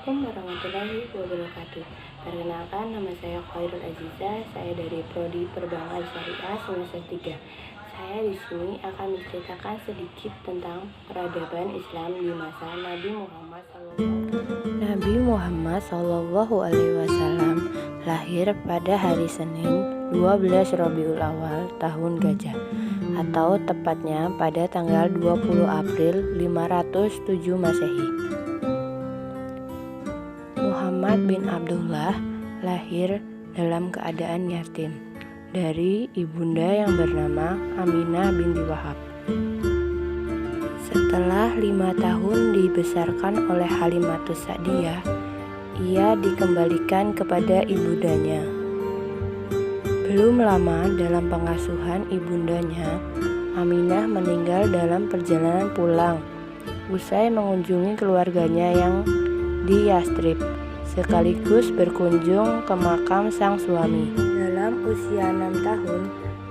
Assalamualaikum warahmatullahi wabarakatuh. Perkenalkan, nama saya Khairul Aziza. Saya dari Prodi Perbankan Syariah semester 3. Saya di sini akan menceritakan sedikit tentang peradaban Islam di masa Nabi Muhammad SAW. Nabi Muhammad SAW lahir pada hari Senin 12 Rabiul Awal tahun Gajah, atau tepatnya pada tanggal 20 April 507 Masehi. Muhammad bin Abdullah lahir dalam keadaan yatim dari ibunda yang bernama Aminah binti Wahab. Setelah 5 tahun dibesarkan oleh Halimatus Sa'diyah, ia dikembalikan kepada ibundanya. Belum lama dalam pengasuhan ibundanya, Aminah meninggal dalam perjalanan pulang usai mengunjungi keluarganya yang di Yastrib, sekaligus berkunjung ke makam sang suami. Dalam usia 6 tahun,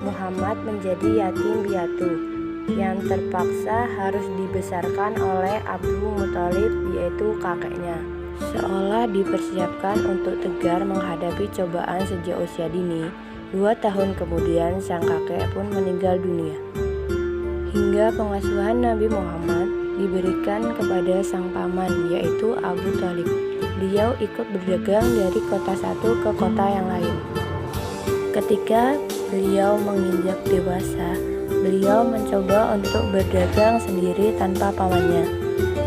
Muhammad menjadi yatim piatu yang terpaksa harus dibesarkan oleh Abu Muthalib, yaitu kakeknya. Seolah dipersiapkan untuk tegar menghadapi cobaan sejak usia dini, 2 tahun kemudian sang kakek pun meninggal dunia. Hingga pengasuhan Nabi Muhammad diberikan kepada sang paman, yaitu Abu Thalib. Beliau ikut berdagang dari kota satu ke kota yang lain. Ketika beliau menginjak dewasa, beliau mencoba untuk berdagang sendiri tanpa pamannya.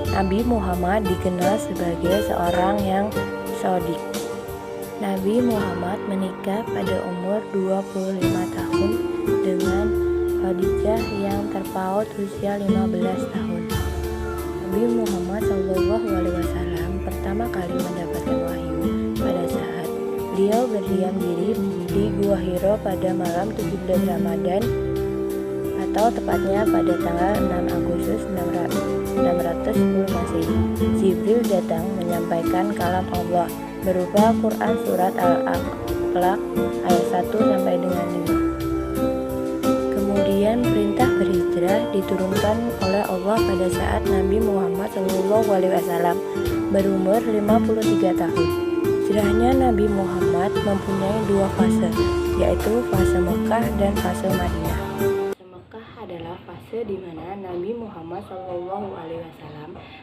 Nabi Muhammad dikenal sebagai seorang yang shadiq. Nabi Muhammad menikah pada umur 25 tahun dengan Khadijah yang terpaut usia 15 tahun. Nabi Muhammad SAW pertama kali mendapatkan wahyu pada saat beliau berdiam diri di Gua Hiro pada malam 17 Ramadan, atau tepatnya pada tanggal 6 Agustus 610 Masehi. Jibril datang menyampaikan kalam Allah berupa Quran surat Al-Alaq ayat 1 sampai dengan 5. Kemudian perintah berhijrah diturunkan oleh Allah pada saat Nabi Muhammad SAW berumur 53 tahun. Hijrahnya Nabi Muhammad mempunyai 2 fase, yaitu fase Mekah dan fase Madinah. Fase Mekah adalah fase di mana Nabi Muhammad SAW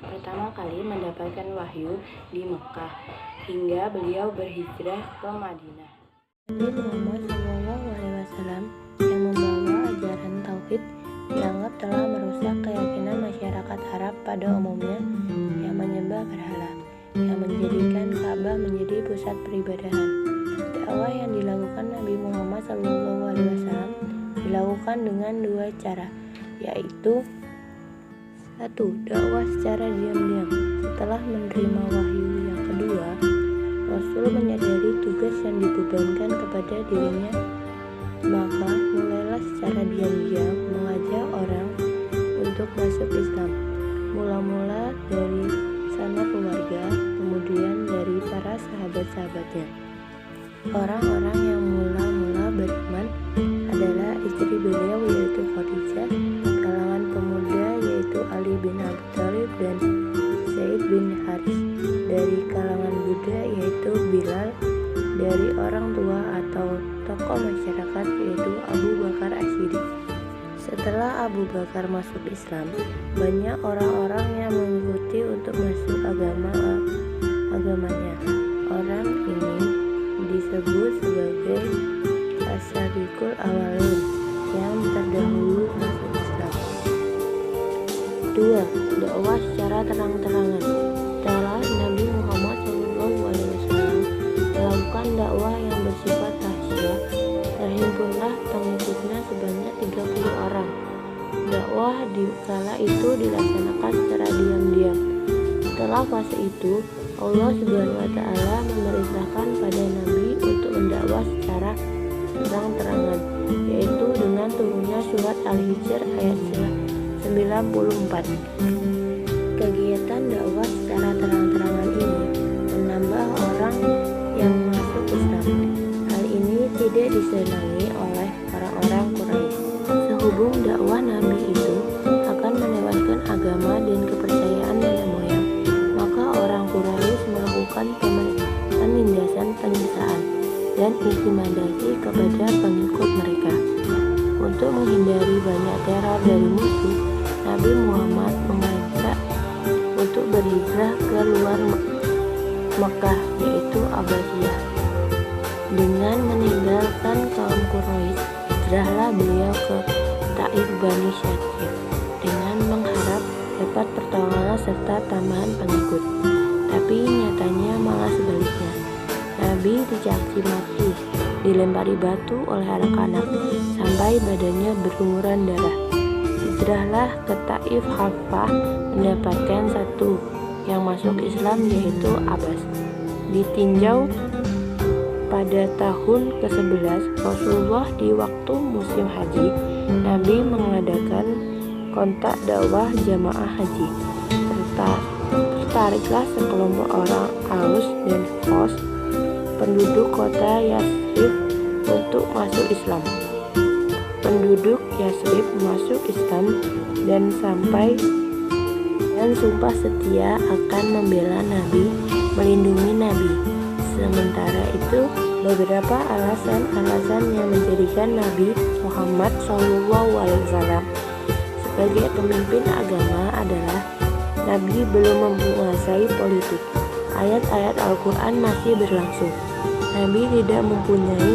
pertama kali mendapatkan wahyu di Mekah hingga beliau berhijrah ke Madinah. Nabi Muhammad SAW yang membawa ajaran tauhid dianggap telah merusak keyakinan masyarakat Arab pada umumnya yang menyembah berhala, yang menjadikan Ka'bah menjadi pusat peribadahan. Dakwah yang dilakukan Nabi Muhammad SAW dilakukan dengan 2 cara, yaitu 1. Dakwah secara diam-diam. Setelah menerima wahyu yang kedua, Rasul menyadari tugas yang dibebankan kepada dirinya, maka mulailah secara diam-diam mengajak orang untuk masuk Islam. Mula-mula dari sanak keluarga, kemudian dari para sahabat-sahabatnya. Orang-orang yang mula-mula beriman adalah istri beliau, yaitu Khadijah, kalangan pemuda yaitu Ali bin Abi Thalib dan Zaid bin Haris, dari kalangan Buddha yaitu Bilal, dari orang tua atau tokoh masyarakat yaitu Abu Bakar As-Siddiq. Setelah Abu Bakar masuk Islam, banyak orang-orang yang mengikuti untuk masuk agamanya. Orang ini disebut sebagai as-sabiqul awwalun, yang terdahulu masuk Islam. 2. Dakwah secara terang-terangan. Setelah Nabi Muhammad SAW melakukan dakwah yang bersifat rahasia, terhimpunlah pengikutnya sebanyak 30 orang. Dakwah di kala itu dilaksanakan secara diam-diam. Setelah fase itu, Allah SWT memerintahkan pada Nabi untuk mendakwah secara terang-terangan, yaitu dengan turunnya surat Al-Hijr ayat 94. Kegiatan dakwah secara terang-terangan ini menambah orang yang masuk Islam. Hal ini tidak disenangi oleh orang-orang Quraisy. Sehubung dakwah Nabi itu akan menewaskan agama dan kepercayaan nenek moyang, maka orang Quraisy melakukan Untuk menghindari banyak teror dari musuh, Nabi Muhammad mengajak untuk berhijrah ke luar Mekah, yaitu Abbasiyah. Dengan meninggalkan kaum Quraisy, hijrahlah beliau ke Taif Bani Syakir dengan mengharap dapat pertolongan serta tambahan pengikut. Tapi nyatanya malah sebaliknya. Nabi dicaci maki, dilempari batu oleh anak-anak sampai badannya berlumuran darah. Hijrahlah ke Taif Khalfah mendapatkan satu yang masuk Islam, yaitu Abbas. Ditinjau pada tahun ke-11 Rasulullah di waktu musim haji, Nabi mengadakan kontak dakwah jamaah haji. Tertariklah sekelompok orang Aus dan Khos, penduduk kota Yasrib, untuk masuk Islam. Penduduk Yasrib masuk Islam dan sampai dan sumpah setia akan membela Nabi, melindungi Nabi. Sementara itu, beberapa alasan yang menjadikan Nabi Muhammad SAW sebagai pemimpin agama adalah Nabi belum menguasai politik. Ayat-ayat Al-Quran masih berlangsung. Nabi tidak mempunyai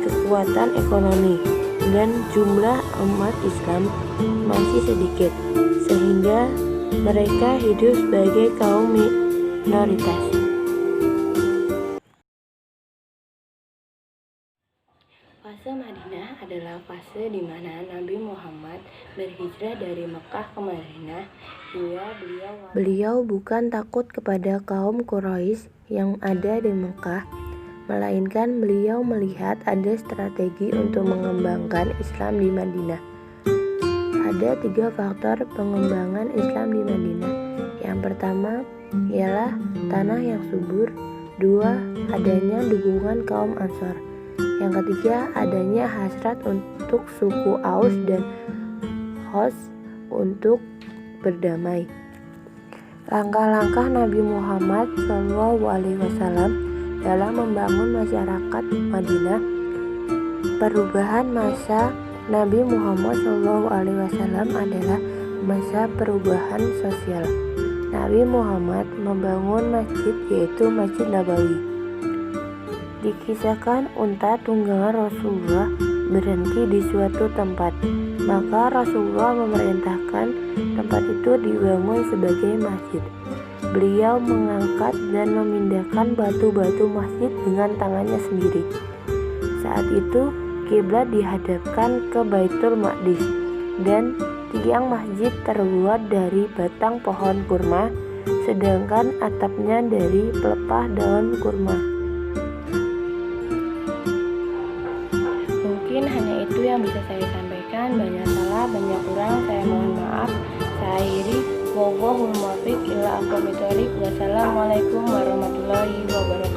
kekuatan ekonomi dan jumlah umat Islam masih sedikit, sehingga mereka hidup sebagai kaum minoritas. Fase Madinah adalah fase di mana Nabi Muhammad berhijrah dari Mekah ke Madinah hingga beliau bukan takut kepada kaum Quraisy yang ada di Mekah, melainkan beliau melihat ada strategi untuk mengembangkan Islam di Madinah. Ada 3 faktor pengembangan Islam di Madinah. Yang pertama ialah tanah yang subur. 2. Adanya dukungan kaum Ansor. Yang ketiga, adanya hasrat untuk suku Aus dan Khos untuk berdamai. Langkah-langkah Nabi Muhammad SAW dalam membangun masyarakat Madinah. Perubahan masa Nabi Muhammad SAW adalah masa perubahan sosial. Nabi Muhammad membangun masjid, yaitu Masjid Nabawi. Dikisahkan unta tunggangan Rasulullah berhenti di suatu tempat, maka Rasulullah memerintahkan tempat itu dibangun sebagai masjid. Beliau mengangkat dan memindahkan batu-batu masjid dengan tangannya sendiri. Saat itu kiblat dihadapkan ke Baitul Maqdis dan tiang masjid terbuat dari batang pohon kurma, sedangkan atapnya dari pelepah daun kurma. Mungkin hanya itu yang bisa saya sampaikan. Banyak salah, banyak kurang, saya mohon maaf. Saya akhiri. Wallahul muwaffiq ila aqwamit thoriq. Wassalamualaikum warahmatullahi wabarakatuh.